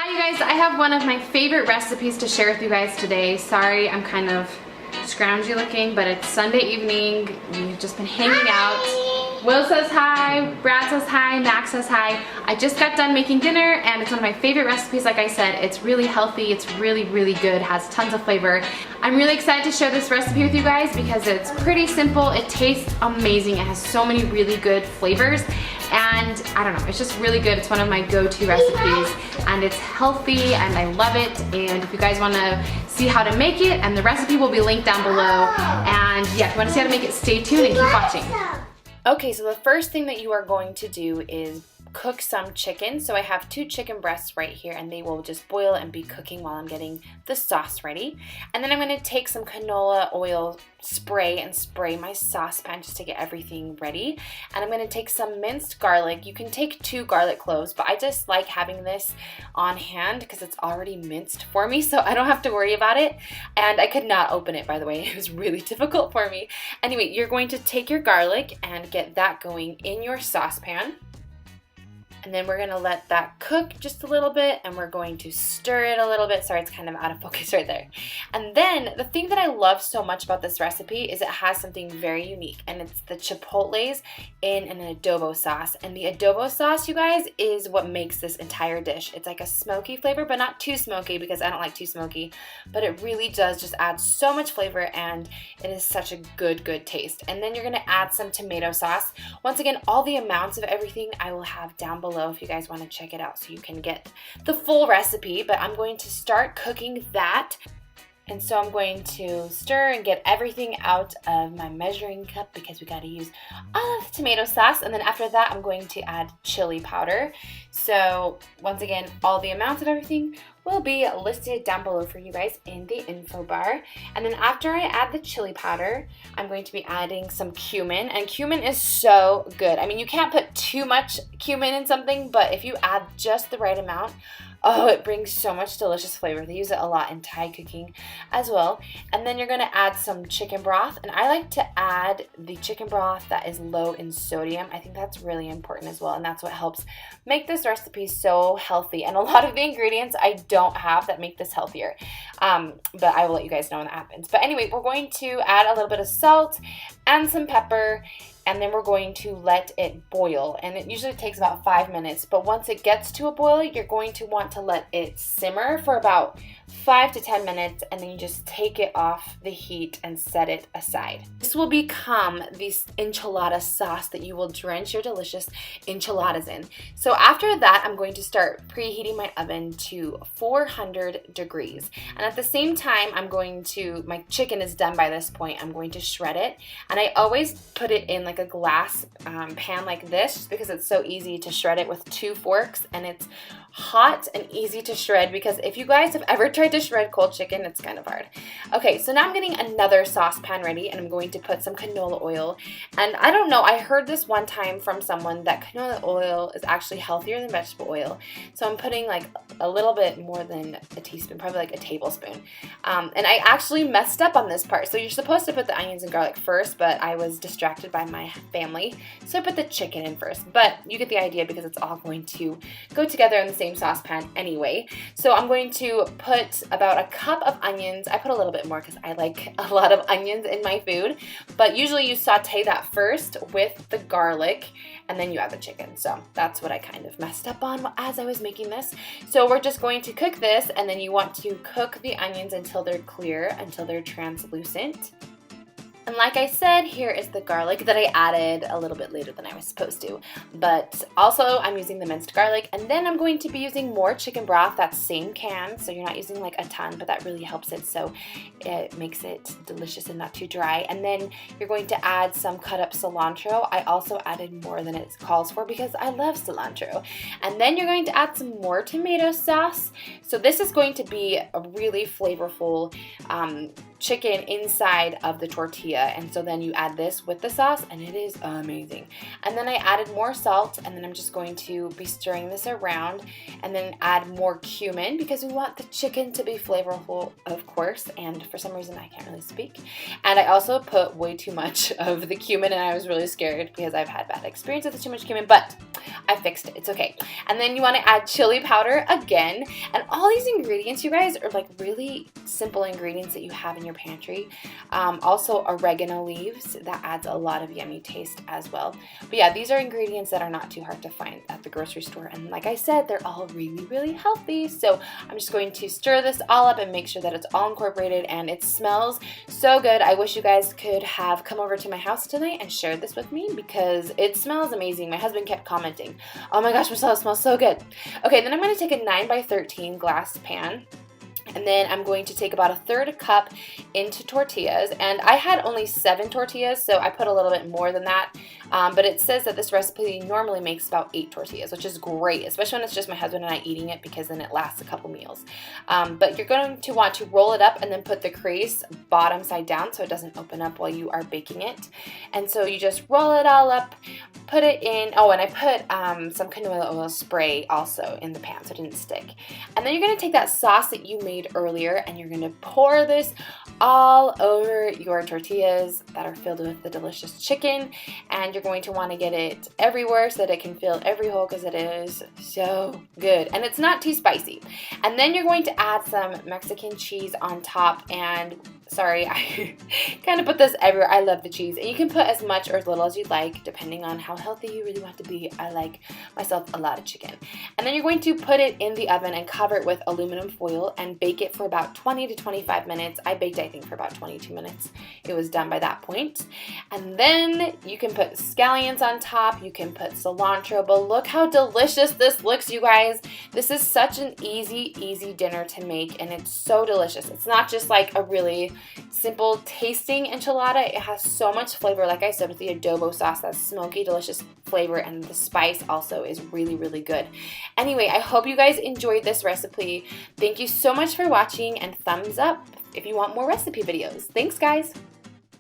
Hi you guys, I have one of my favorite recipes to share with you guys today. Sorry, I'm kind of scroungy looking, but it's Sunday evening. We've just been hanging out. Will says hi, Brad says hi, Max says hi. I just got done making dinner and it's one of my favorite recipes. Like I said, it's really healthy, it's really good, has tons of flavor. I'm really excited to share this recipe with you guys because it's pretty simple, it tastes amazing, it has so many really good flavors, and I don't know, it's just really good. It's one of my go-to recipes and it's healthy and I love it. And if you guys want to see how to make it, and the recipe will be linked down below, and yeah, if you want to see how to make it, stay tuned and keep watching. Okay, so the first thing that you are going to do is cook some chicken. So I have 2 chicken breasts right here and they will just boil and be cooking while I'm getting the sauce ready. And then I'm going to take some canola oil spray and spray my saucepan just to get everything ready. And I'm going to take some minced garlic. You can take 2 garlic cloves, but I just like having this on hand because it's already minced for me, so I don't have to worry about it. And I could not open it, by the way. It was really difficult for me. Anyway, you're going to take your garlic and get that going in your saucepan. And then we're gonna let that cook just a little bit and we're going to stir it a little bit. Sorry, it's kind of out of focus right there. And then the thing that I love so much about this recipe is it has something very unique, and it's the chipotles in an adobo sauce. And the adobo sauce, you guys, is what makes this entire dish. It's like a smoky flavor, but not too smoky because I don't like too smoky, but it really does just add so much flavor and it is such a good taste. And then you're gonna add some tomato sauce. Once again, all the amounts of everything I will have down below if you guys want to check it out so you can get the full recipe, but I'm going to start cooking that. And so I'm going to stir and get everything out of my measuring cup because we got to use all of the tomato sauce. And then after that, I'm going to add chili powder. So once again, all the amounts of everything will be listed down below for you guys in the info bar. And then after I add the chili powder, I'm going to be adding some cumin. And cumin is so good. I mean, you can't put too much cumin in something, but if you add just the right amount, oh, it brings so much delicious flavor. They use it a lot in Thai cooking as well. And then you're gonna add some chicken broth. And I like to add the chicken broth that is low in sodium. I think that's really important as well. And that's what helps make this recipe so healthy. And a lot of the ingredients I don't have that make this healthier. But I will let you guys know when that happens. But anyway, we're going to add a little bit of salt and some pepper. And then we're going to let it boil, and it usually takes about 5 minutes, but once it gets to a boil, you're going to want to let it simmer for about 5 to 10 minutes, and then you just take it off the heat and set it aside. This will become the enchilada sauce that you will drench your delicious enchiladas in. So after that, I'm going to start preheating my oven to 400 degrees. And at the same time, my chicken is done by this point, I'm going to shred it. And I always put it in like a glass pan like this, just because it's so easy to shred it with 2 forks, and it's hot and easy to shred, because if you guys have ever tried to shred cold chicken, it's kind of hard. Okay, so now I'm getting another saucepan ready, and I'm going to put some canola oil. And I don't know, I heard this one time from someone that canola oil is actually healthier than vegetable oil. So I'm putting like a little bit more than a teaspoon, probably like a tablespoon. And I actually messed up on this part. So you're supposed to put the onions and garlic first, but I was distracted by my family, so I put the chicken in first. But you get the idea because it's all going to go together in the same saucepan anyway. So I'm going to put about a cup of onions. I put a little bit more because I like a lot of onions in my food, but usually you saute that first with the garlic and then you add the chicken. So that's what I kind of messed up on as I was making this. So we're just going to cook this, and then you want to cook the onions until they're clear, until they're translucent. And like I said, here is the garlic that I added a little bit later than I was supposed to. But also I'm using the minced garlic, and then I'm going to be using more chicken broth, that same can. So you're not using like a ton, but that really helps it, so it makes it delicious and not too dry. And then you're going to add some cut up cilantro. I also added more than it calls for because I love cilantro. And then you're going to add some more tomato sauce. So this is going to be a really flavorful chicken inside of the tortilla, and so then you add this with the sauce and it is amazing. And then I added more salt, and then I'm just going to be stirring this around, and then add more cumin because we want the chicken to be flavorful, of course, and for some reason I can't really speak. And I also put way too much of the cumin, and I was really scared because I've had bad experiences with too much cumin, but I fixed it. It's okay. And then you want to add chili powder again, and all these ingredients, you guys, are like really simple ingredients that you have in your pantry. Also oregano leaves, that adds a lot of yummy taste as well. But yeah, these are ingredients that are not too hard to find at the grocery store, and like I said, they're all really healthy. So I'm just going to stir this all up and make sure that it's all incorporated, and it smells so good. I wish you guys could have come over to my house tonight and shared this with me because it smells amazing. My husband kept commenting, "Oh my gosh, Marcella, it smells so good." Okay, then I'm going to take a 9x13 glass pan, and then I'm going to take about a third cup into tortillas, and I had only 7 tortillas, so I put a little bit more than that, but it says that this recipe normally makes about 8 tortillas, which is great, especially when it's just my husband and I eating it, because then it lasts a couple meals. But you're going to want to roll it up and then put the crease bottom side down so it doesn't open up while you are baking it. And so you just roll it all up, put it in. Oh, and I put some canola oil spray also in the pan so it didn't stick. And then you're going to take that sauce that you made earlier, and you're going to pour this all over your tortillas that are filled with the delicious chicken, and you're going to want to get it everywhere so that it can fill every hole because it is so good, and it's not too spicy. And then you're going to add some Mexican cheese on top, and sorry, I kind of put this everywhere. I love the cheese, and you can put as much or as little as you'd like depending on how healthy you really want to be. I like myself a lot of chicken. And then you're going to put it in the oven and cover it with aluminum foil and bake it for about 20 to 25 minutes. I baked, I think, for about 22 minutes. It was done by that point. And then you can put scallions on top, you can put cilantro, but look how delicious this looks, you guys. This is such an easy dinner to make, and it's so delicious. It's not just like a really simple tasting enchilada. It has so much flavor, like I said, with the adobo sauce, that smoky, delicious flavor, and the spice also is really good. Anyway, I hope you guys enjoyed this recipe. Thank you so much for watching, and thumbs up if you want more recipe videos. Thanks, guys.